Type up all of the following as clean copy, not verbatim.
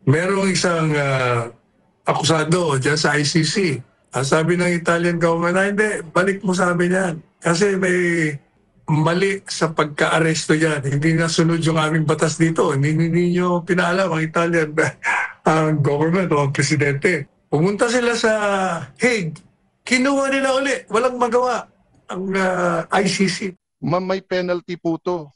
Merong isang akusado dyan sa ICC. Sabi ng Italian government, hindi, balik mo sabi niyan. Kasi may mali sa pagka-aresto yan. Hindi nasunod yung aming batas dito. Hindi nyo pinaalam ang Italian ang government o ang presidente. Pumunta sila sa Hague. Kinuha nila uli. Walang magawa ang ICC. Ma'am, may penalty po to.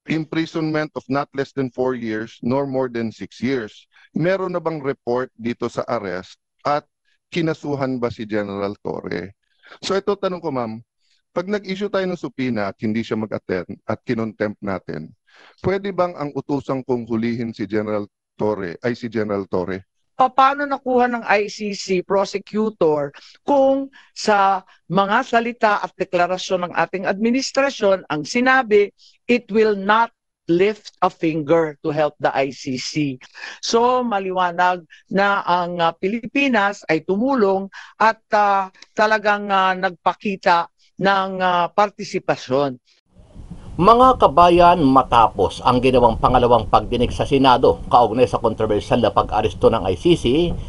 Imprisonment of not less than 4 years nor more than 6 years. Meron na bang report dito sa arrest at kinasuhan ba si General Torre? So ito tanong ko, ma'am, pag nag-issue tayo ng subpoena at hindi siya mag-attend at kinontempt natin, pwede bang ang utusang kong hulihin si General Torre ay si General Torre? Paano nakuha ng ICC prosecutor kung sa mga salita at deklarasyon ng ating administrasyon ang sinabi, it will not lift a finger to help the ICC. So maliwanag na ang Pilipinas ay tumulong at talagang nagpakita ng partisipasyon. Mga kabayan, matapos ang ginawang pangalawang pagdinig sa Senado kaugnay sa kontrobersyal na pag-aresto ng ICC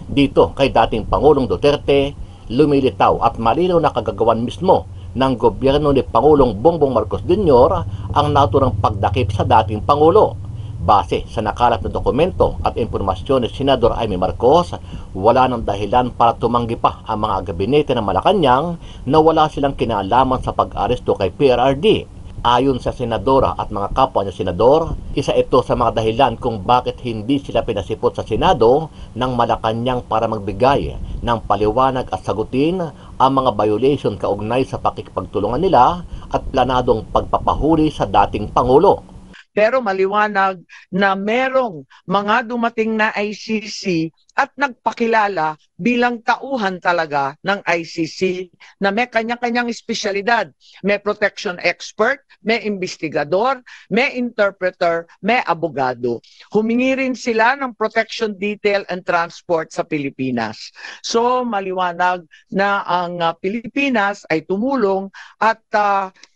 dito kay dating Pangulong Duterte, lumilitaw at malinaw na kagagawan mismo ng gobyerno ni Pangulong Bongbong Marcos Jr. ang naturang pagdakip sa dating Pangulo. Base sa nakalat na dokumento at impormasyon ni Senador Amy Marcos, wala ng dahilan para tumanggi pa ang mga gabinete ng Malacanang na wala silang kinalaman sa pag-aresto kay PRRD. Ayon sa senadora at mga kapwa niya senador, isa ito sa mga dahilan kung bakit hindi sila pinasipot sa Senado ng Malacanang para magbigay ng paliwanag at sagutin ang mga violation kaugnay sa pakikipagtulungan nila at planadong pagpapahuli sa dating Pangulo. Pero maliwanag na merong mga dumating na ICC at nagpakilala bilang tauhan talaga ng ICC na may kanya-kanyang espesyalidad. May protection expert, may investigador, may interpreter, may abogado. Humingi rin sila ng protection detail and transport sa Pilipinas. So maliwanag na ang Pilipinas ay tumulong at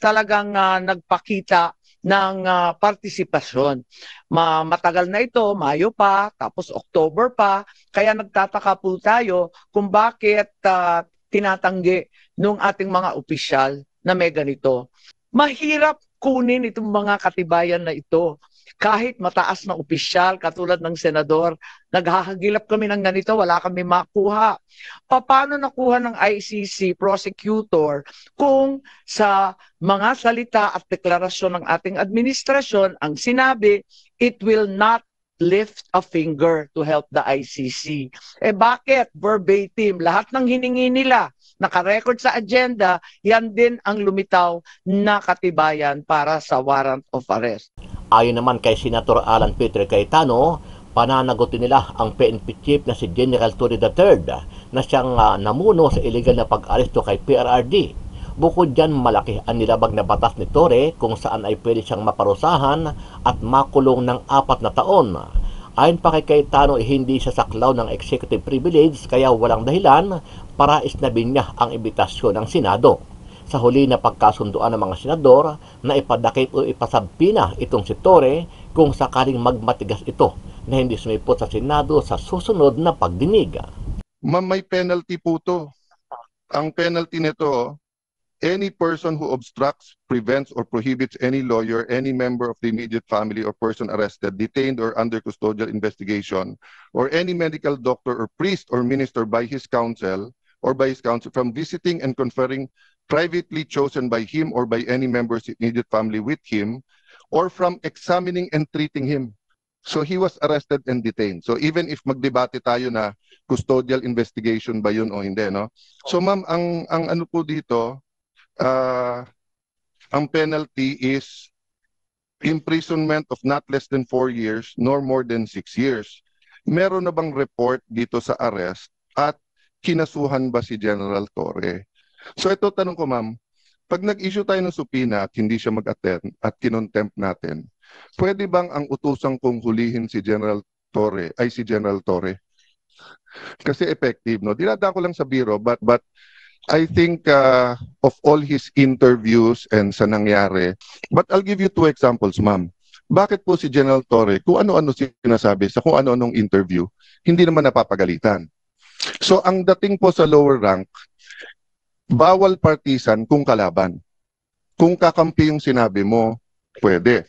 talagang nagpakita ng partisipasyon. Matagal na ito, Mayo pa, tapos October pa, kaya nagtataka po tayo kung bakit tinatanggi ng ating mga opisyal na may ganito. Mahirap kunin itong mga katibayan na ito. Kahit mataas na opisyal, katulad ng senador, naghahagilap kami ng ganito, wala kami makuha. Paano nakuha ng ICC prosecutor kung sa mga salita at deklarasyon ng ating administrasyon ang sinabi, it will not lift a finger to help the ICC. Bakit? Verbatim. Lahat ng hiningi nila, nakarecord sa agenda, yan din ang lumitaw na katibayan para sa warrant of arrest. Ayon naman kay Senator Alan Peter Cayetano, pananagutin nila ang PNP chief na si General Torre III na siyang namuno sa illegal na pag-aresto kay PRRD. Bukod dyan, malaki ang nilabag na batas ni Torre kung saan ay pwede siyang maparusahan at makulong ng 4 na taon. Ayon pa kay Cayetano, hindi siya saklaw ng executive privilege kaya walang dahilan para isnabin niya ang imbitasyon ng Senado. Sa huli na pagkasunduan ng mga senador na ipadakip o ipasabpina itong si Torre kung sakaling magmatigas ito na hindi sumipot sa Senado sa susunod na pagdinig. Ma'am, may penalty po to. Ang penalty nito, any person who obstructs, prevents, or prohibits any lawyer, any member of the immediate family or person arrested, detained, or under custodial investigation, or any medical doctor or priest or minister by his counsel from visiting and conferring privately chosen by him or by any member's immediate family with him, or from examining and treating him. So he was arrested and detained. So even if magdebate tayo na custodial investigation ba yun o hindi, no? So ma'am, ang ano po dito, ang penalty is imprisonment of not less than 4 years nor more than 6 years. Meron na bang report dito sa arrest at kinasuhan ba si General Torre? So ito tanong ko, ma'am, pag nag-issue tayo ng subpoena at hindi siya mag-attend at kinontempt natin, pwede bang ang utusang kong hulihin si General Torre ay si General Torre? Kasi effective, no? Dinadaan ko lang sa biro, but I think of all his interviews and sa nangyari, but I'll give you 2 examples, ma'am. Bakit po si General Torre, kung ano-ano sinasabi sa kung ano-anong interview, hindi naman napapagalitan? So ang dating po sa lower rank, bawal partisan kung kalaban. Kung kakampi yung sinabi mo, pwede.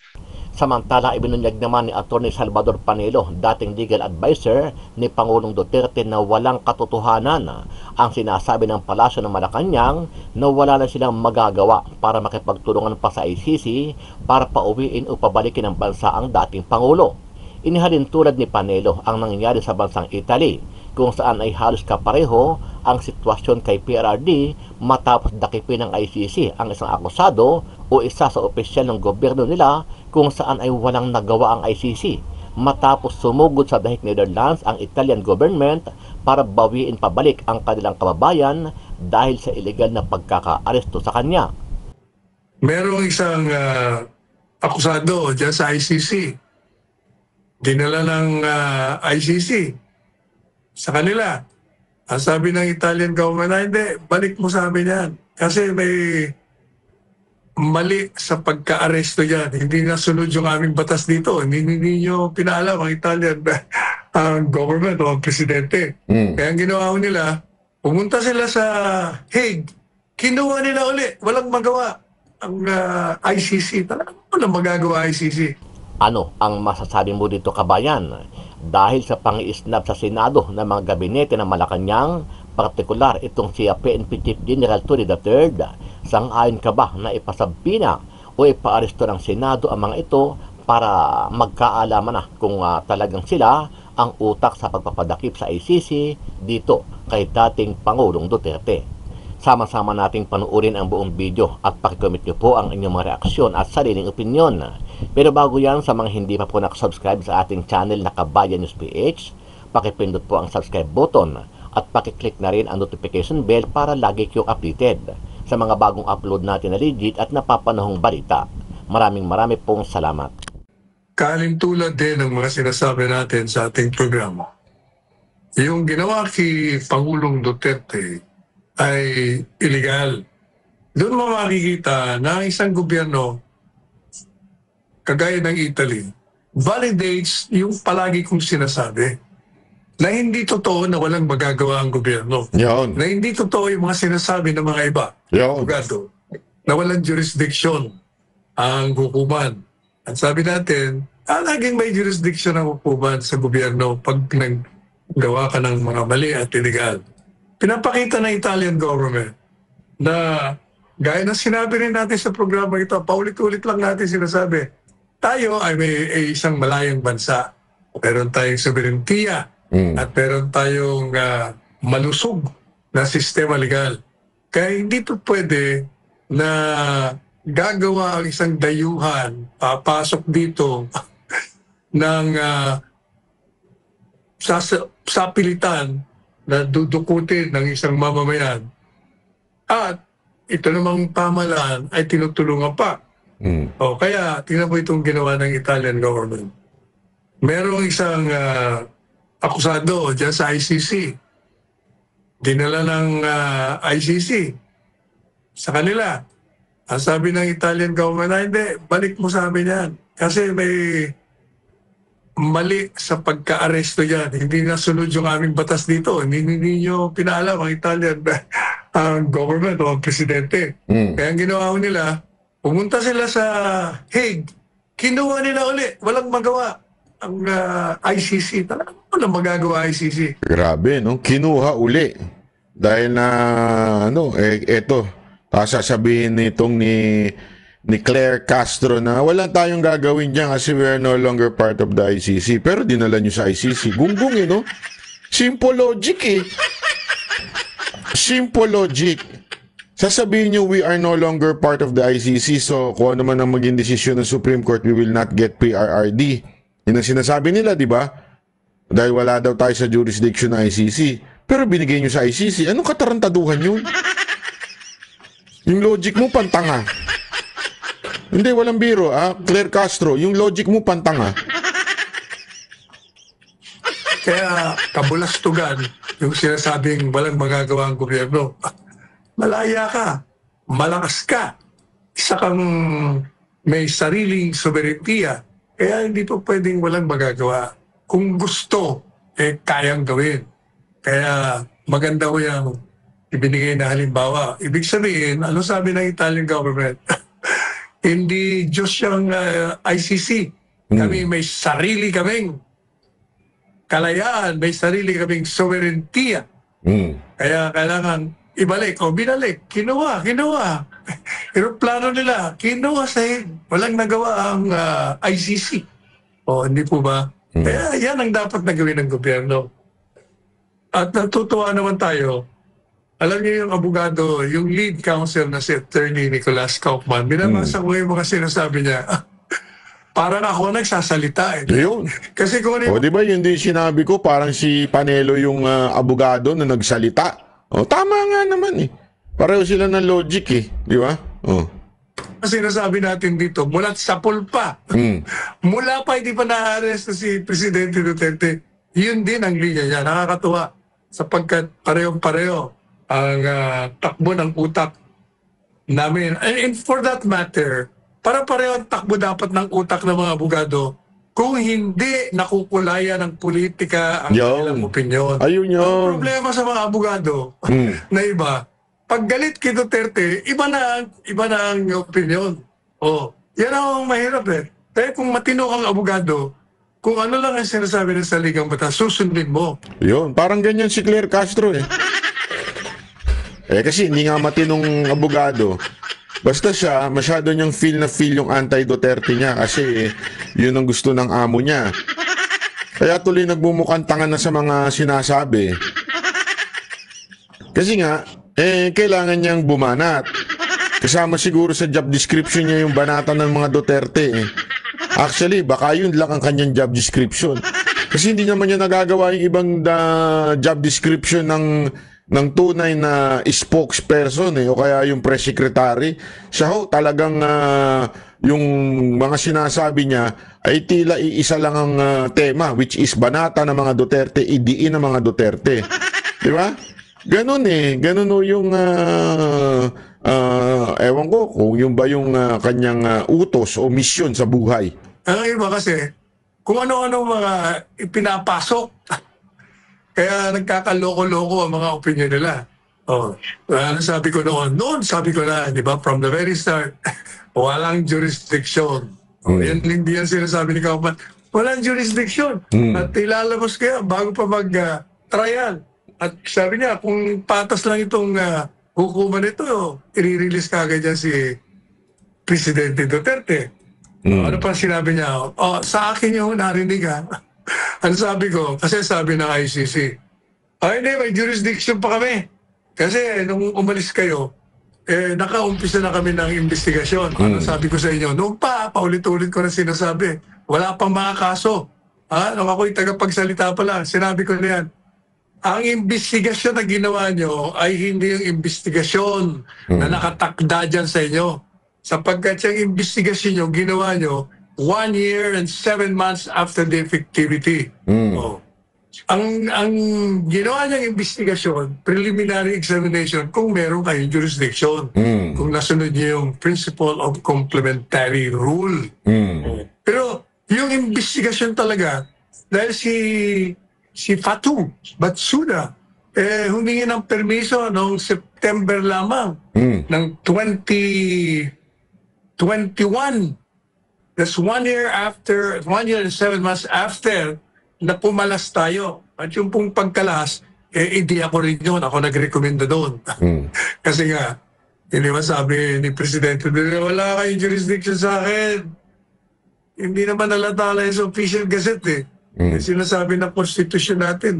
Samantala, ibinunyag naman ni Atty. Salvador Panelo, dating legal advisor ni Pangulong Duterte, na walang katotohanan ang sinasabi ng Palasyo ng Malacanang na wala na silang magagawa para makipagtulungan pa sa ICC para pauwiin o pabalikin ng bansa ang dating Pangulo. Inihalin tulad ni Panelo ang nangyayari sa bansang Italy, kung saan ay halos kapareho ang sitwasyon kay PRRD matapos dakipin ng ICC ang isang akusado o isa sa opisyal ng gobyerno nila, kung saan ay walang nagawa ang ICC matapos sumugod sa dahig Netherlands ang Italian government para bawiin pabalik ang kanilang kababayan dahil sa ilegal na pagkakaaresto sa kanya. Merong isang akusado dyan sa ICC. Dinala ng ICC sa kanila. Ang sabi ng Italian government, hindi, balik mo sa amin yan. Kasi may mali sa pagka-aresto yan. Hindi nasunod yung aming batas dito. Hindi nyo pinaalam ang Italian ang government o ang presidente. Kaya ang ginawa ko nila, pumunta sila sa Hague. Kinuha nila uli. Walang magawa ang ICC. Talagang walang magagawa ICC. Ano ang masasabi mo dito, kabayan? Dahil sa pang-iisnab sa Senado ng mga gabinete ng Malacanang, partikular itong si PNP Chief General Torre III, sang-ayon ka ba na ipasabpi na o ipaaresto ng Senado ang mga ito para magkaalaman na kung talagang sila ang utak sa pagpapadakip sa ICC dito kay dating Pangulong Duterte? Sama-sama nating panuorin ang buong video at pakicomment nyo po ang inyong mga reaksyon at sariling opinyon. Pero bago yan, sa mga hindi pa po nakasubscribe sa ating channel na Kabayan News PH, pakipindot po ang subscribe button at pakiclick na rin ang notification bell para lagi kayong updated sa mga bagong upload natin na legit at napapanahong balita. Maraming pong salamat. Kalintulad din ng mga sinasabi natin sa ating programa. Yung ginawa kay Pangulong Duterte ay illegal. Doon mo makikita na ang isang gobyerno, kagaya ng Italy, validates yung palagi kong sinasabi na hindi totoo na walang magagawa ang gobyerno. Yun. Na hindi totoo yung mga sinasabi ng mga iba. Yun. Abogado, na walang jurisdiction ang hukuman. At sabi natin, laging may jurisdiction ang hukuman sa gobyerno pag naggawa ka ng mga mali at illegal. Pinapakita ng Italian government na gaya na sinabi rin natin sa programa ito, paulit-ulit lang natin sinasabi, tayo ay may isang malayang bansa. Meron tayong soberentiya at meron tayong malusog na sistema legal. Kaya hindi to pwede na gagawa ang isang dayuhan, papasok dito ng sapilitan na dudukutin ng isang mamamayan. At ito namang pamahalaan ay tinutulungan pa. O kaya, tingnan mo itong ginawa ng Italian government. Merong isang akusado dyan sa ICC. Dinala ng ICC sa kanila. Ang sabi ng Italian government, hindi, balik mo sa amin yan. Kasi may mali sa pagka-aresto yan. Hindi nasunod yung aming batas dito. Hindi nyo pinaalam ang Italian ang government o ang presidente. Kaya ang ginawa ko nila, pumunta sila sa Hague. Kinuha nila uli. Walang magawa ang ICC. Talagang walang magagawa ICC. Grabe, no? Kinuha uli. Dahil na, eto, sasabihin nitong ni Claire Castro na wala tayong gagawin dyan kasi we are no longer part of the ICC. Pero dinala nyo sa ICC. Gunggong, no? Simple logic, eh. Simple logic. Sasabihin nyo, we are no longer part of the ICC, so kung ano man ang maging desisyon ng Supreme Court, we will not get PRRD. Yun ang sinasabi nila, di ba? Dahil wala daw tayo sa jurisdiction ng ICC. Pero binigay nyo sa ICC, anong katarantaduhan yun? Yung logic mo, pantanga. Hindi, walang biro, Claire Castro, yung logic mo, pantanga. Kaya kabulastugan yung sinasabing walang magagawa ang gobyerno. Malaya ka, malakas ka, isa kang may sariling soberentiya Kaya hindi po pwedeng walang magagawa. Kung gusto, kayang gawin. Kaya maganda ko yung ibinigay na halimbawa. Ibig sabihin, ano sabi ng Italian government? Hindi Diyos yung ICC. Kami may sarili kaming kalayaan, may sarili kaming sovereignty. Kaya kailangan ibalik o binalik. Kinuha. Aeroplano nila, kinuha sahig. Walang nagawa ang ICC. O, hindi po ba? Kaya yan ang dapat na gawin ng gobyerno. At natutuwa naman tayo, alam niyo yung abogado, yung lead counsel na si Attorney Nicholas Kaufman, binabasa ko yung mga sinasabi niya. Parang ako nagsasalita eh. Yun. Kasi kung ano O, di ba yun din sinabi ko, parang si Panelo yung abogado na nagsalita. O, tama nga naman eh. Pareho sila ng logic eh. Di ba? O. sinasabi natin dito, mula sa pulpa. Mula pa hindi pa na-arrest si Presidente Duterte, yun din ang linya niya. Nakakatuwa sapagkat parehong-pareho ang takbo ng utak namin. And for that matter, para pareho ang takbo dapat ng utak ng mga abogado kung hindi nakukulaya ng politika ang kanilang opinyon. Ayun yun. Ang problema sa mga abogado na iba, pag galit kay Duterte, iba na ang opinyon. Oh, yan ang mahirap eh. Kaya kung matino kang abogado, kung ano lang ang sinasabi ng saligang batas, susundin mo. Yun, parang ganyan si Claire Castro eh. Kasi hindi nga matinong abogado. Basta siya, masyado niyang feel yung anti-Duterte niya kasi yun ang gusto ng amo niya. Kaya tuloy nagmumukhang tanga na sa mga sinasabi. Kasi nga, kailangan niyang bumanat. Kasama siguro sa job description niya yung banatan ng mga Duterte eh. Actually, baka yun lang ang kanyang job description. Kasi hindi naman niya nagagawa yung ibang job description ng tunay na spokesperson o kaya yung press secretary. Siya ho, talagang yung mga sinasabi niya ay tila iisa lang ang tema, which is banata ng mga Duterte, idiin ng mga Duterte. Di ba? Ganon ganon o yung ewan ko kung yung ba yung kanyang utos o misyon sa buhay. Ang iba kasi, kung ano-ano mga ipinapasok, kaya nagkakaloko-loko ang mga opinion nila. Oh, ano sabi ko noon sabi ko na, di ba, from the very start, walang jurisdiction. Oh, yan hindi yan sinasabi ni Kaufman. Walang jurisdiction. At ilalabas kaya bago pa mag-trial. At sabi niya, kung patas lang itong hukuman ito, i-release kagad niya si Presidente Duterte. Ano pa sinabi niya? Sa akin yung narinig ha. Ano sabi ko? Kasi sabi ng ICC, hindi, may jurisdiction pa kami. Kasi nung umalis kayo, nakaumpisa na kami ng investigasyon. Ano sabi ko sa inyo? Noong paulit-ulit ko na sinasabi, wala pang mga kaso. Nung ako'y tagapagsalita pa lang, sinabi ko na yan, ang investigasyon na ginawa nyo ay hindi yung investigasyon na nakatakda dyan sa inyo. Sapagkat yung investigasyon nyo, ginawa nyo 1 year and 7 months after the effectivity. Oh. Ang ginawa niyang investigasyon, preliminary examination, kung meron kayong jurisdiction. Kung nasunod niyo yung principle of complementary rule. Pero yung investigasyon talaga, dahil si Fatou Bensouda, humingi ng permiso noong September lamang ng 2021. That's 1 year and 7 months after na pumalas tayo. At yung pong pagkalas, hindi ako rin yun. Ako nag-recommenda doon. Kasi nga, hindi ba sabi ni Presidente, wala kayong jurisdiction sa akin. Hindi naman nalatala sa official gazette sinasabi ng konstitusyon natin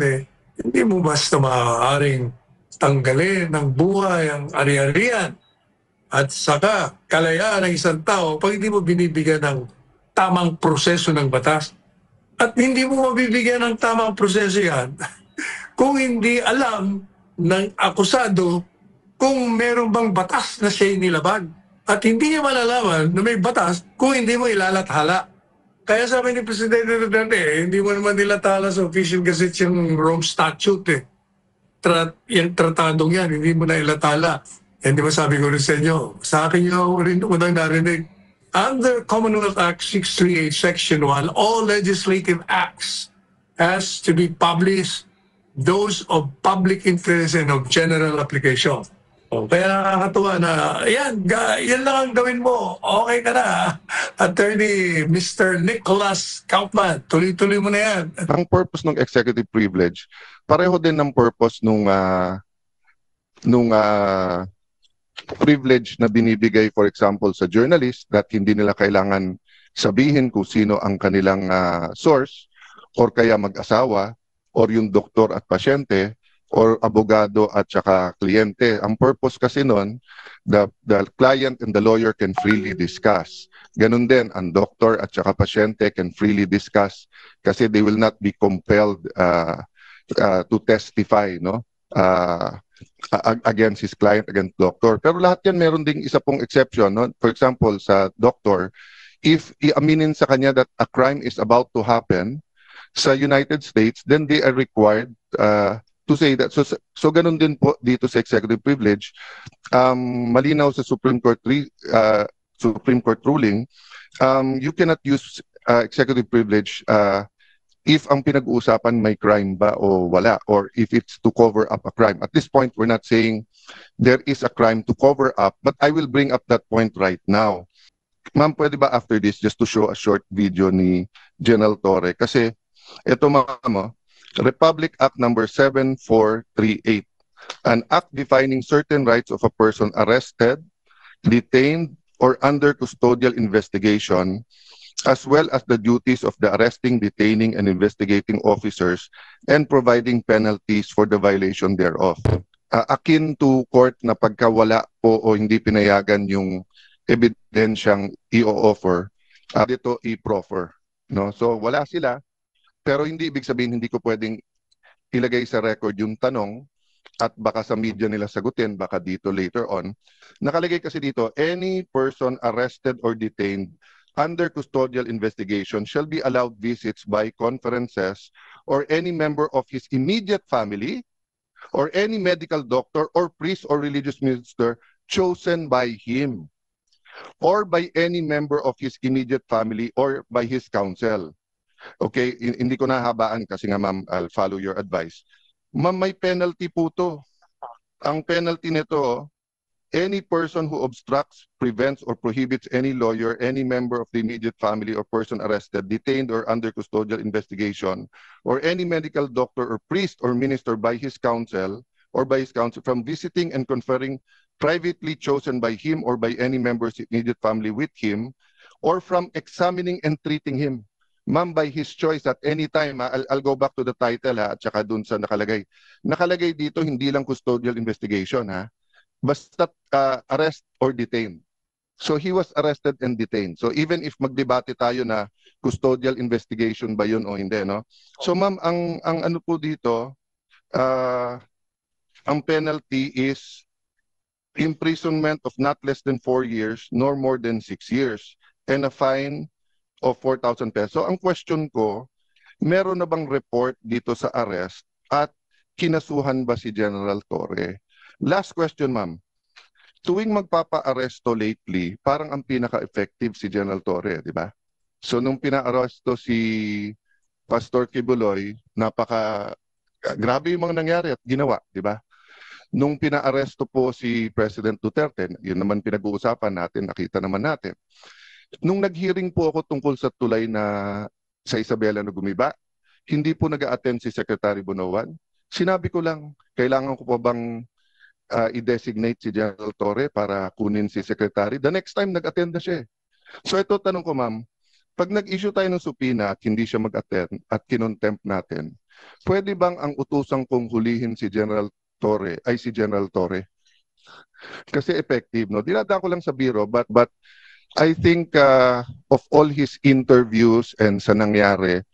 hindi mo basta maaaring tanggalin ng buhay ang ari-arian at saka kalayaan ng isang tao pag hindi mo binibigyan ng tamang proseso ng batas. At hindi mo mabibigyan ng tamang proseso yan kung hindi alam ng akusado kung meron bang batas na siya nilabag. At hindi niya malalaman na may batas kung hindi mo ilalathala. Kaya sabi ni Presidente Duterte, hindi mo naman nilathala sa official gazette yung Rome Statute. Yung tratadong yan, hindi mo na ilathala. Hindi ba sabi ko rin sa inyo, sa akin yung rin unang narinig, under Commonwealth Act 638, Section 1, all legislative acts has to be published, those of public interest and of general application. Kaya nakakatuwa na, yan lang ang gawin mo. Okay ka na. Attorney Mr. Nicholas Kaufman, tuloy-tuloy mo na yan. Ang purpose ng executive privilege, pareho din ng purpose nung privilege na binibigay, for example, sa journalist, that hindi nila kailangan sabihin kung sino ang kanilang source, or kaya mag-asawa, or yung doktor at pasyente, or abogado at saka kliyente. Ang purpose kasi nun, the client and the lawyer can freely discuss. Ganun din, ang doktor at saka pasyente can freely discuss kasi they will not be compelled to testify, no? Against his client, against doctor. Pero lahat yan meron ding isa pong exception, no? For example, sa doctor, if iaminin sa kanya that a crime is about to happen sa United States, then they are required to say that. So ganun din po dito sa executive privilege. Malinaw sa Supreme Court ruling, you cannot use executive privilege if ang pinag-uusapan may crime ba o wala, or if it's to cover up a crime. At this point, we're not saying there is a crime to cover up, but I will bring up that point right now. Ma'am, pwede ba after this just to show a short video ni General Torre? Kasi ito, ma'am, Republic Act number 7438, an act defining certain rights of a person arrested, detained, or under custodial investigation, as well as the duties of the arresting, detaining, and investigating officers, and providing penalties for the violation thereof. Akin to court na pagkawala po o hindi pinayagan yung ebidensyang i-offer, dito i-proffer. No? So wala sila, pero hindi ibig sabihin hindi ko pwedeng ilagay sa record yung tanong at baka sa media nila sagutin, baka dito later on. Nakalagay kasi dito, any person arrested or detained under custodial investigation shall be allowed visits by conferences or any member of his immediate family or any medical doctor or priest or religious minister chosen by him or by any member of his immediate family or by his counsel. Okay, hindi ko nahabaan kasi nga ma'am, I'll follow your advice. Ma'am, may penalty po to. Ang penalty nito, any person who obstructs, prevents, or prohibits any lawyer, any member of the immediate family or person arrested, detained, or under custodial investigation, or any medical doctor or priest or minister by his counsel from visiting and conferring privately chosen by him or by any member of his immediate family with him, or from examining and treating him. Ma'am, by his choice at any time, I'll go back to the title at saka dun sa nakalagay. Nakalagay dito, hindi lang custodial investigation basta arrest or detain. So he was arrested and detained. So even if magdebate tayo na custodial investigation ba yun o hindi, no? So ma'am, ang ano po dito, ang penalty is imprisonment of not less than 4 years nor more than 6 years and a fine of 4,000 pesos. So ang question ko, meron na bang report dito sa arrest at kinasuhan ba si General Torre? Last question, ma'am. Tuwing magpapa-aresto lately, parang ang pinaka-effective si General Torre, di ba? So nung pina-aresto si Pastor Kibuloy, grabe yung mga nangyari at ginawa, di ba? Nung pina-aresto po si President Duterte, yun naman pinag-uusapan natin, nakita naman natin. Nung nag-hearing po ako tungkol sa tulay sa Isabela na gumiba, hindi po nag-a-attend si Secretary Bonoan. Sinabi ko lang, kailangan ko pa bang i-designate si General Torre para kunin si Secretary? The next time, nag-attend na siya. So ito, tanong ko ma'am, pag nag-issue tayo ng subpoena at hindi siya mag-attend at kinontempt natin, pwede bang ang utusang kong hulihin si General Torre ay si General Torre? Kasi effective, no? Dinadaan ko lang sa biro, but I think of all his interviews and sa nangyari,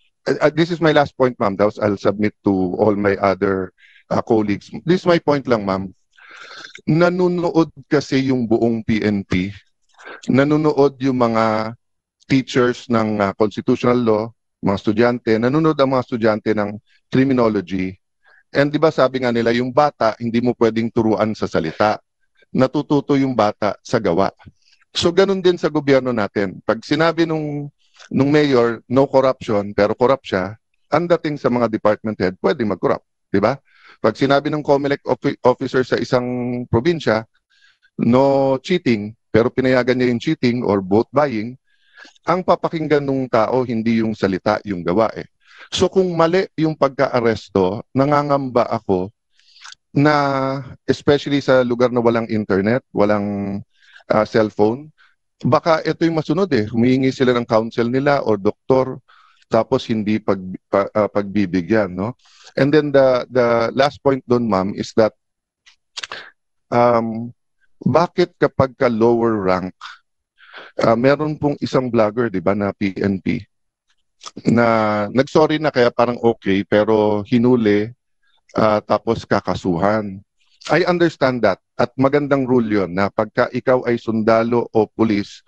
this is my last point, ma'am. I'll submit to all my other colleagues. This is my point lang, ma'am. Nanunood kasi yung buong PNP. Nanunood yung mga teachers ng constitutional law, mga estudyante. Nanunood ang mga estudyante ng criminology. And di ba sabi nga nila, yung bata, hindi mo pwedeng turuan sa salita. Natututo yung bata sa gawa. So ganun din sa gobyerno natin. Pag sinabi nung mayor, no corruption, pero corrupt siya, ang dating sa mga department head, pwede mag-corrupt. Di ba? Pag sinabi ng COMELEC officer sa isang probinsya, no cheating, pero pinayagan niya yung cheating or vote buying, ang papakinggan ng tao, hindi yung salita, yung gawa eh. So kung mali yung pagka-aresto, nangangamba ako na especially sa lugar na walang internet, walang cellphone, baka ito yung masunod eh. Humihingi sila ng counsel nila or doktor, tapos hindi pagbibigyan, no? And then the last point doon, ma'am, is that bakit kapag ka lower rank, meron pong isang vlogger, di ba, na PNP, na nagsorry na kaya parang okay, pero hinuli, tapos kakasuhan. I understand that. At magandang rule yun na pagka ikaw ay sundalo o pulis,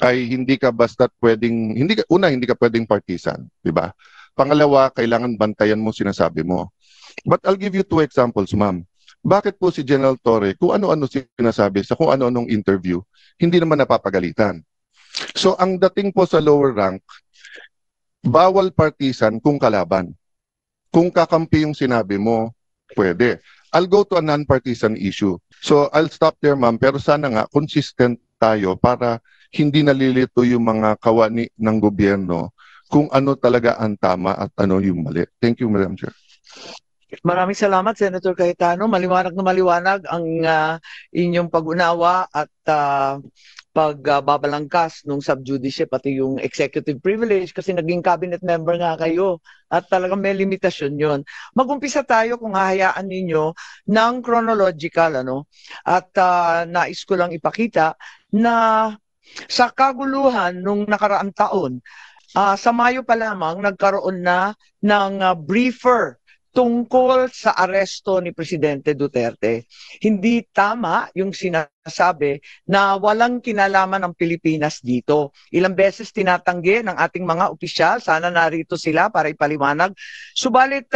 ay hindi ka basta pwedeng, hindi ka pwedeng partisan, di ba? Pangalawa, kailangan bantayan mo sinasabi mo. But I'll give you 2 examples, ma'am. Bakit po si General Torre, kung ano-ano sinasabi sa kung ano-anong interview, hindi naman napapagalitan? So ang dating po sa lower rank, bawal partisan kung kalaban. Kung kakampi yung sinabi mo, pwede. I'll go to a non-partisan issue. So I'll stop there, ma'am. Pero sana nga, consistent tayo para hindi nalilito yung mga kawani ng gobyerno kung ano talaga ang tama at ano yung mali. Thank you, Madam Chair. Maraming salamat, Senator Cayetano. Maliwanag na maliwanag ang inyong pag-unawa at pagbabalangkas nung subjudice pati yung executive privilege kasi naging cabinet member nga kayo at talagang may limitasyon yon. Mag-umpisa tayo kung hahayaan ninyo ng chronological at nais ko lang ipakita na sa kaguluhan nung nakaraang taon, sa Mayo pa lamang nagkaroon na ng briefer tungkol sa aresto ni Presidente Duterte. Hindi tama yung sinasabi na walang kinalaman ang Pilipinas dito. Ilang beses tinatanggi ng ating mga opisyal, sana narito sila para ipaliwanag. Subalit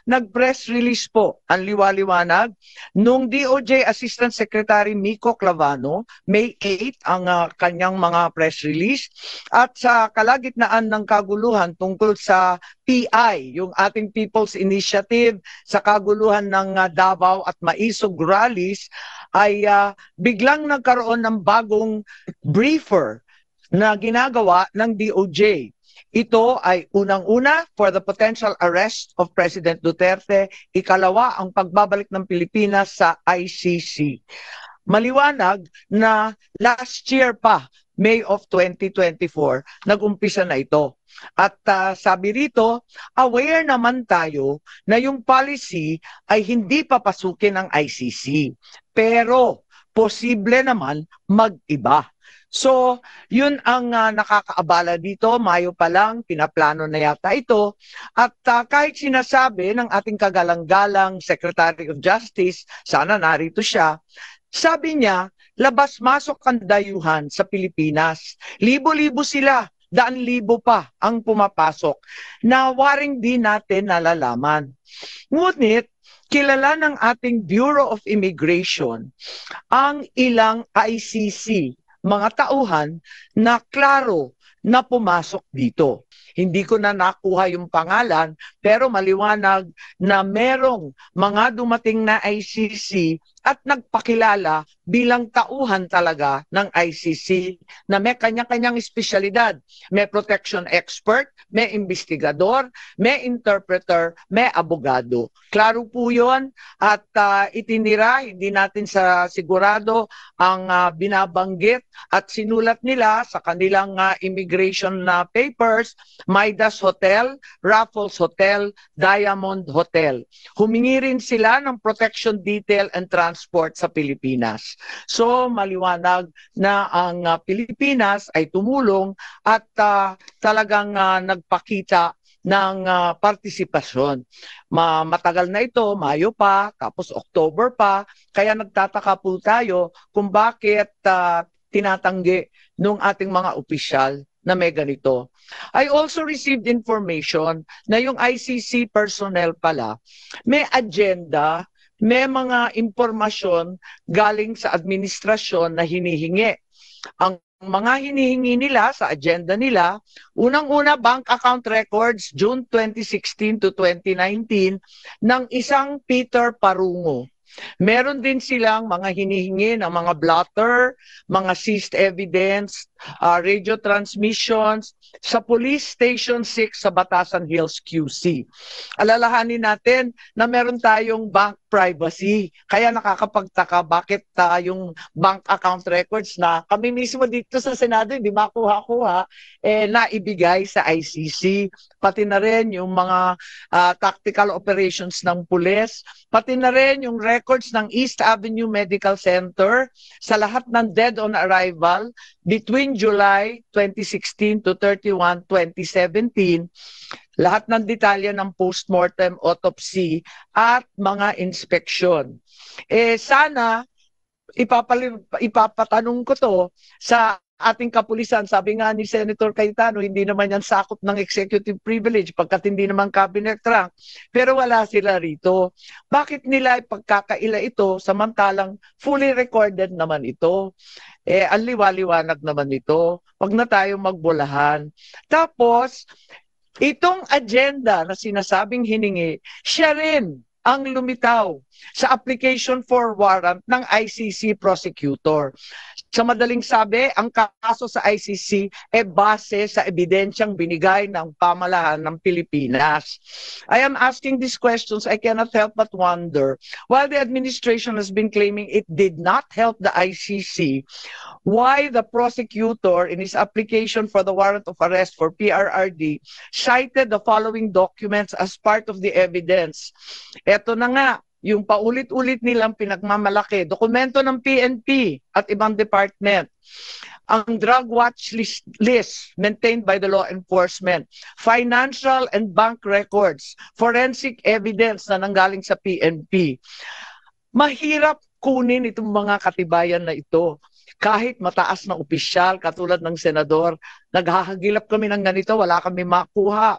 nag-press release po ang liwaliwanag nung DOJ Assistant Secretary Mico Clavano, May 8 ang kanyang mga press release at sa kalagitnaan ng kaguluhan tungkol sa PI, yung ating People's Initiative sa kaguluhan ng Davao at Maisog rallies ay biglang nagkaroon ng bagong briefer na ginagawa ng DOJ. Ito ay unang-una for the potential arrest of President Duterte, ikalawa ang pagbabalik ng Pilipinas sa ICC. Maliwanag na last year pa, May of 2024, nag-umpisa na ito. At sabi rito, aware naman tayo na yung policy ay hindi papasukin ng ICC. Pero posible naman mag-iba. So, yun ang nakakaabala dito. Mayo pa lang, pinaplano na yata ito. At kahit sinasabi ng ating kagalang-galang Secretary of Justice, sana narito siya, sabi niya, labas-masok ang dayuhan sa Pilipinas. Libo-libo sila, daan-libo pa ang pumapasok na waring di natin nalalaman. Ngunit, kilala ng ating Bureau of Immigration ang ilang ICC mga tauhan na klaro na pumasok dito. Hindi ko na nakuha yung pangalan, pero maliwanag na merong mga dumating na ICC at nagpakilala bilang tauhan talaga ng ICC na may kanya-kanyang espesyalidad. May protection expert, may investigador, may interpreter, may abogado. Klaro po yun at itinira, hindi natin sa sigurado ang binabanggit at sinulat nila sa kanilang immigration papers, Midas Hotel, Raffles Hotel, Diamond Hotel. Humingi rin sila ng protection detail and transport sa Pilipinas. So maliwanag na ang Pilipinas ay tumulong at talagang nagpakita ng partisipasyon. Matagal na ito, Mayo pa, tapos October pa, kaya nagtataka po tayo kung bakit tinatanggi ng ating mga opisyal na may ganito. I also received information na yung ICC personnel pala may agenda, may mga impormasyon galing sa administrasyon na hinihingi. Ang mga hinihingi nila sa agenda nila, unang-una bank account records June 2016 to 2019 ng isang Peter Parungo. Meron din silang mga hinihingi ng mga blotter, mga seized evidence, radio transmissions sa Police Station 6 sa Batasan Hills, QC. Alalahanin natin na meron tayong bank privacy. Kaya nakakapagtaka bakit yung bank account records na kami mismo dito sa Senado hindi makuha-kuha, naibigay sa ICC. Pati na rin yung mga tactical operations ng pulis, pati na rin yung records ng East Avenue Medical Center sa lahat ng dead on arrival between July 2016 to 31, 2017, lahat ng detalye ng postmortem autopsy at mga inspeksyon. Sana ipapatanong ko to sa ating kapulisan. Sabi nga ni Senator Cayetano, hindi naman yan sakop ng executive privilege pagkat hindi naman cabinet rank. Pero wala sila rito. Bakit nila ipagkakaila ito samantalang fully recorded naman ito? Ang liwaliwanag naman ito. Huwag na tayo magbulahan. Tapos, itong agenda na sinasabing hiningi, siya rin ang lumitaw sa application for warrant ng ICC prosecutor. Sa madaling sabi, ang kaso sa ICC base sa ebidensyang binigay ng pamahalaan ng Pilipinas. I am asking these questions, I cannot help but wonder, while the administration has been claiming it did not help the ICC, why the prosecutor in his application for the warrant of arrest for PRRD cited the following documents as part of the evidence. Ito na nga, yung paulit-ulit nilang pinagmamalaki, dokumento ng PNP at ibang department, ang drug watch list maintained by the law enforcement, financial and bank records, forensic evidence na nanggaling sa PNP. Mahirap kunin itong mga katibayan na ito. Kahit mataas na opisyal, katulad ng senador, naghahagilap kami ng ganito, wala kami makuha.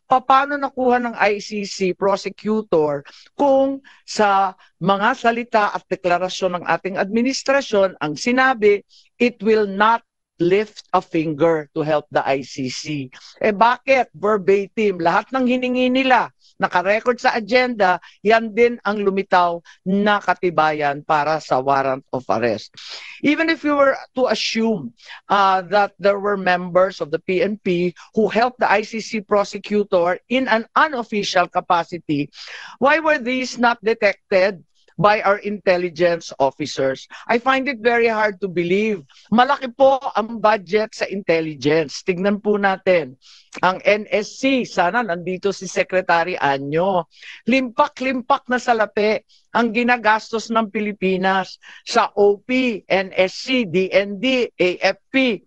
Paano nakuha ng ICC prosecutor kung sa mga salita at deklarasyon ng ating administrasyon ang sinabi, it will not lift a finger to help the ICC? Bakit? Verbatim, lahat ng hiningi nila, nakarecord sa agenda, yan din ang lumitaw na katibayan para sa warrant of arrest. Even if you were to assume that there were members of the PNP who helped the ICC prosecutor in an unofficial capacity, why were these not detected by our intelligence officers? I find it very hard to believe. Malaki po ang budget sa intelligence. Tignan po natin. Ang NSC, sana nandito si Secretary Anyo. Limpak-limpak na salapi ang ginagastos ng Pilipinas sa OP, NSC, DND, AFP.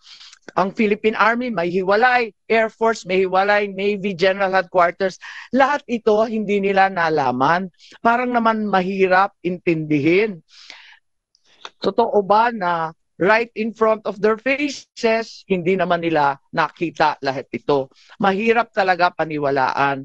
Ang Philippine Army may hiwalay, Air Force may hiwalay, Navy General Headquarters. Lahat ito hindi nila nalaman. Parang naman mahirap intindihin. Totoo ba na right in front of their faces, hindi naman nila nakita lahat ito? Mahirap talaga paniwalaan.